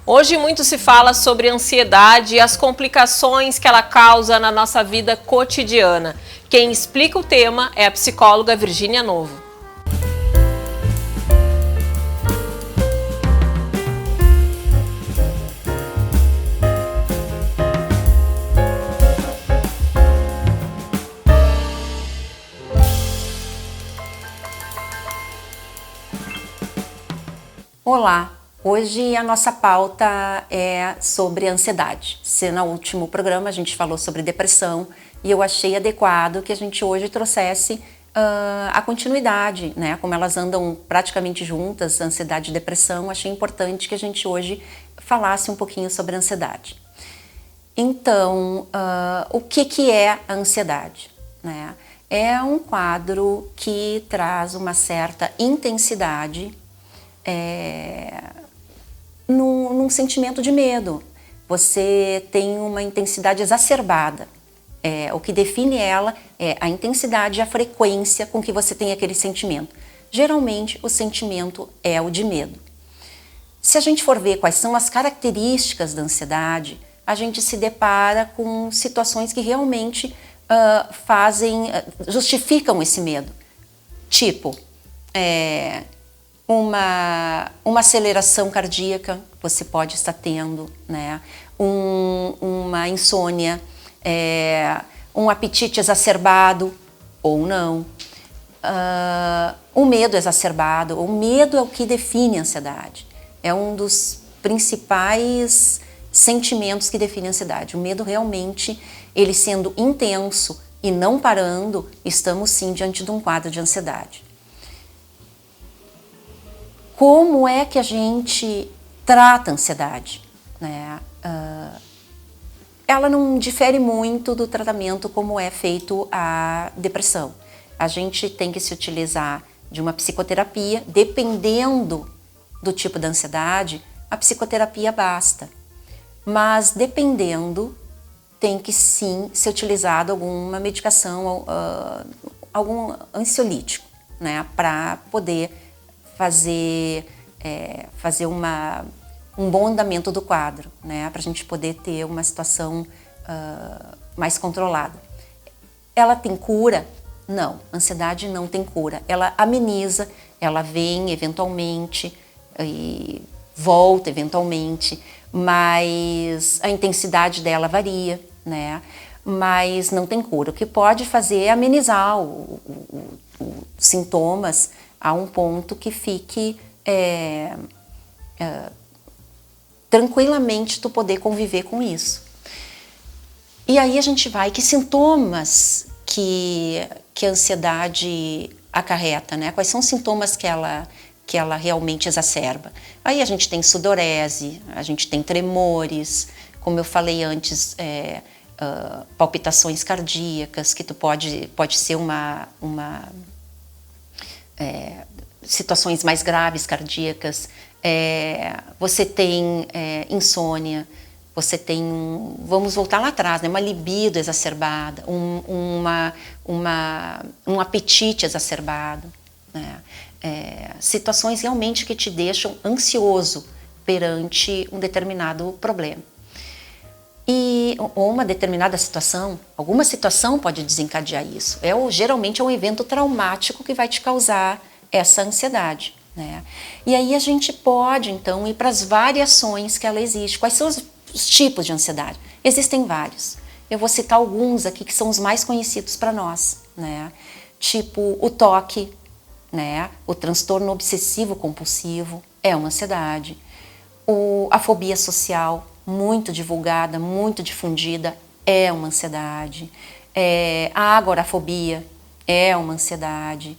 Hoje muito se fala sobre ansiedade e as complicações que ela causa na nossa vida cotidiana. Quem explica o tema é a psicóloga Virgínia Novo. Olá! Hoje a nossa pauta é sobre ansiedade. Se no último programa a gente falou sobre depressão e eu achei adequado que a gente hoje trouxesse a continuidade, né? Como elas andam praticamente juntas, ansiedade e depressão, achei importante que a gente hoje falasse um pouquinho sobre ansiedade. Então, o que é a ansiedade, né? É um quadro que traz uma certa intensidade num sentimento de medo. Você tem uma intensidade exacerbada. O que define ela é a intensidade e a frequência com que você tem aquele sentimento. Geralmente, o sentimento é o de medo. Se a gente for ver quais são as características da ansiedade, a gente se depara com situações que realmente justificam esse medo. Tipo, uma aceleração cardíaca você pode estar tendo, né? Uma insônia, um apetite exacerbado ou não, um medo exacerbado. O medo é o que define a ansiedade, é um dos principais sentimentos que define a ansiedade. O medo realmente, ele sendo intenso e não parando, estamos sim diante de um quadro de ansiedade. Como é que a gente trata a ansiedade, né? Ela não difere muito do tratamento como é feito a depressão. A gente tem que se utilizar de uma psicoterapia, dependendo do tipo da ansiedade, a psicoterapia basta. Mas dependendo, tem que sim ser utilizado alguma medicação, algum ansiolítico, né? Para poder fazer um bom andamento do quadro, né? Para a gente poder ter uma situação mais controlada. Ela tem cura? Não, a ansiedade não tem cura. Ela ameniza, ela vem eventualmente e volta eventualmente, mas a intensidade dela varia, né? Mas não tem cura. O que pode fazer é amenizar os sintomas a um ponto que fique tranquilamente tu poder conviver com isso. E aí a gente vai, que sintomas que a ansiedade acarreta, né? Quais são os sintomas que ela realmente exacerba? Aí a gente tem sudorese, a gente tem tremores, como eu falei antes, palpitações cardíacas, que tu pode ser situações mais graves cardíacas, você tem insônia, você tem, vamos voltar lá atrás, né, uma libido exacerbada, um apetite exacerbado, né, situações realmente que te deixam ansioso perante um determinado problema. Ou uma determinada situação, alguma situação pode desencadear isso. Geralmente é um evento traumático que vai te causar essa ansiedade, né? E aí a gente pode, então, ir para as variações que ela existe. Quais são os tipos de ansiedade? Existem vários. Eu vou citar alguns aqui que são os mais conhecidos para nós, né? Tipo o TOC, né? O transtorno obsessivo compulsivo é uma ansiedade. A fobia social, muito divulgada, muito difundida, é uma ansiedade. A agorafobia é uma ansiedade.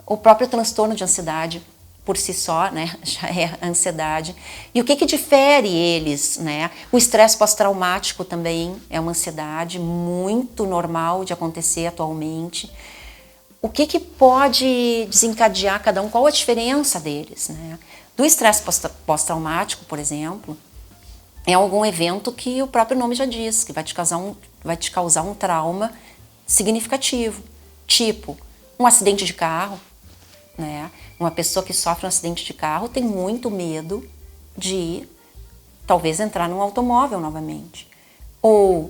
O próprio transtorno de ansiedade, por si só, né, já é ansiedade. E o que difere eles, né? O estresse pós-traumático também é uma ansiedade muito normal de acontecer atualmente. O que pode desencadear cada um? Qual a diferença deles, né? Do estresse pós-traumático, por exemplo, é algum evento que o próprio nome já diz, que vai te causar um trauma significativo, tipo um acidente de carro, né? Uma pessoa que sofre um acidente de carro tem muito medo de talvez entrar num automóvel novamente. Ou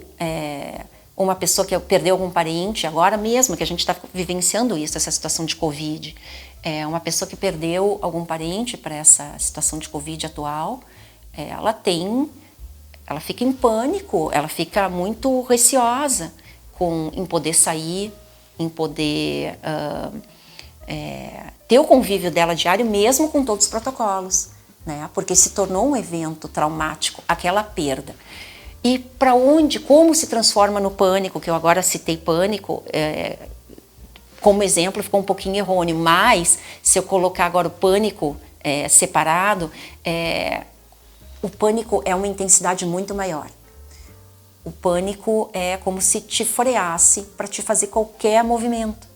uma pessoa que perdeu algum parente, agora mesmo que a gente está vivenciando isso, essa situação de Covid. Uma pessoa que perdeu algum parente para essa situação de Covid atual, ela fica em pânico, ela fica muito receosa em poder sair, em poder ter o convívio dela diário, mesmo com todos os protocolos, né? Porque se tornou um evento traumático, aquela perda. E como se transforma no pânico, que eu agora citei pânico, como exemplo ficou um pouquinho errôneo, mas se eu colocar agora o pânico separado, o pânico é uma intensidade muito maior. O pânico é como se te freasse para te fazer qualquer movimento,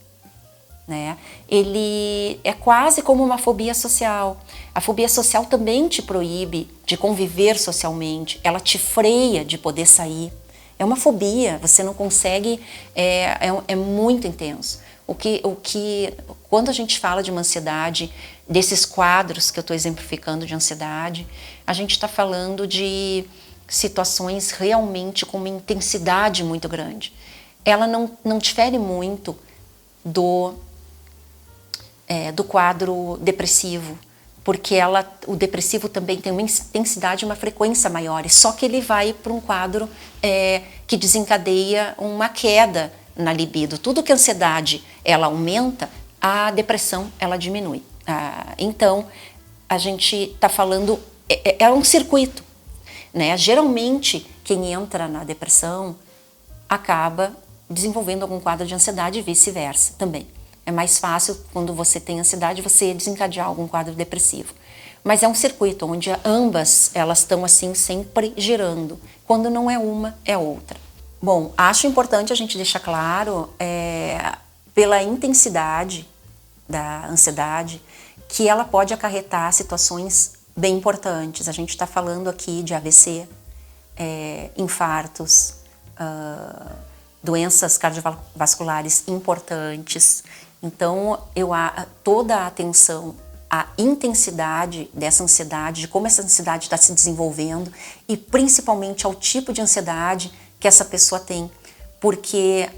né? Ele é quase como uma fobia social. A fobia social também te proíbe de conviver socialmente, ela te freia de poder sair. É uma fobia, você não consegue, é muito intenso. Quando a gente fala de uma ansiedade, desses quadros que eu estou exemplificando de ansiedade, a gente está falando de situações realmente com uma intensidade muito grande. Ela não difere muito do quadro depressivo, porque o depressivo também tem uma intensidade e uma frequência maiores, só que ele vai para um quadro que desencadeia uma queda na libido. Tudo que a ansiedade ela aumenta, a depressão ela diminui. Então, a gente está falando, é um circuito, né? Geralmente, quem entra na depressão acaba desenvolvendo algum quadro de ansiedade e vice-versa também. É mais fácil, quando você tem ansiedade, você desencadear algum quadro depressivo. Mas é um circuito onde ambas elas estão assim sempre girando. Quando não é uma, é outra. Bom, acho importante a gente deixar claro, pela intensidade da ansiedade, que ela pode acarretar situações bem importantes. A gente está falando aqui de AVC, infartos, doenças cardiovasculares importantes. Então, toda a atenção à intensidade dessa ansiedade, de como essa ansiedade está se desenvolvendo e principalmente ao tipo de ansiedade que essa pessoa tem. Porque,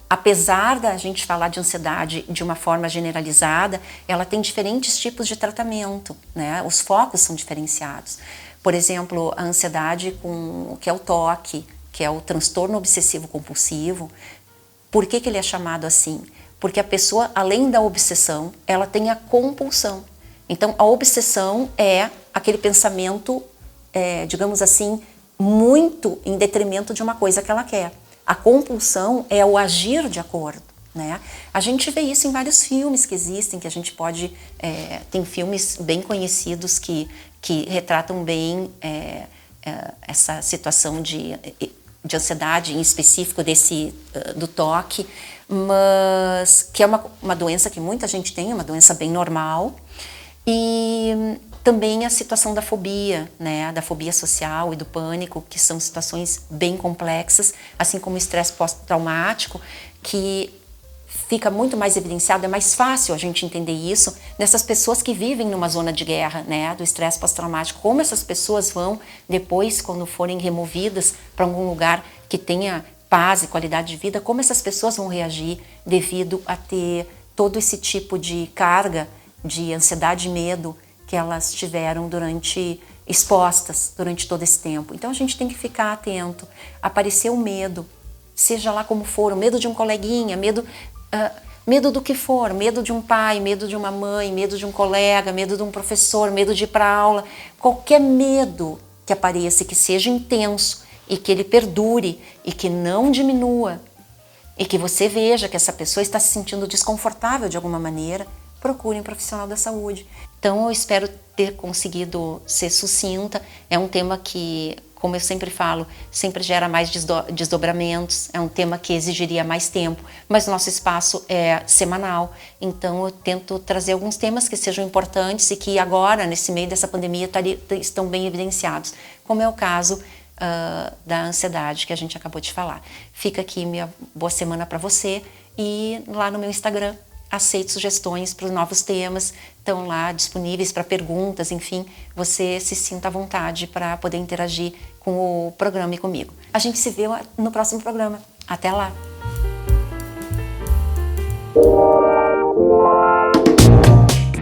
apesar da gente falar de ansiedade de uma forma generalizada, ela tem diferentes tipos de tratamento, né? Os focos são diferenciados. Por exemplo, a ansiedade que é o TOC, que é o transtorno obsessivo compulsivo. Por que ele é chamado assim? Porque a pessoa, além da obsessão, ela tem a compulsão. Então, a obsessão é aquele pensamento, digamos assim, muito em detrimento de uma coisa que ela quer. A compulsão é o agir de acordo, né? A gente vê isso em vários filmes que existem, que a gente pode... tem filmes bem conhecidos que retratam bem essa situação de ansiedade, em específico do TOC, mas que é uma doença que muita gente tem, uma doença bem normal. E também a situação da fobia, né, da fobia social e do pânico, que são situações bem complexas, assim como o estresse pós-traumático, que fica muito mais evidenciado, é mais fácil a gente entender isso nessas pessoas que vivem numa zona de guerra, né, do estresse pós-traumático. Como essas pessoas vão depois, quando forem removidas para algum lugar que tenha paz e qualidade de vida, como essas pessoas vão reagir devido a ter todo esse tipo de carga de ansiedade e medo que elas tiveram expostas durante todo esse tempo. Então a gente tem que ficar atento. Apareceu o medo, seja lá como for, o medo de um coleguinha, medo do que for, medo de um pai, medo de uma mãe, medo de um colega, medo de um professor, medo de ir para aula, qualquer medo que apareça, que seja intenso e que ele perdure e que não diminua e que você veja que essa pessoa está se sentindo desconfortável de alguma maneira, procure um profissional da saúde. Então eu espero ter conseguido ser sucinta. É um tema que, como eu sempre falo, sempre gera mais desdobramentos, é um tema que exigiria mais tempo, mas nosso espaço é semanal, então eu tento trazer alguns temas que sejam importantes e que agora, nesse meio dessa pandemia, estão bem evidenciados, como é o caso da ansiedade que a gente acabou de falar. Fica aqui minha boa semana para você e lá no meu Instagram, aceito sugestões para os novos temas, estão lá disponíveis para perguntas, enfim, você se sinta à vontade para poder interagir com o programa e comigo. A gente se vê no próximo programa. Até lá!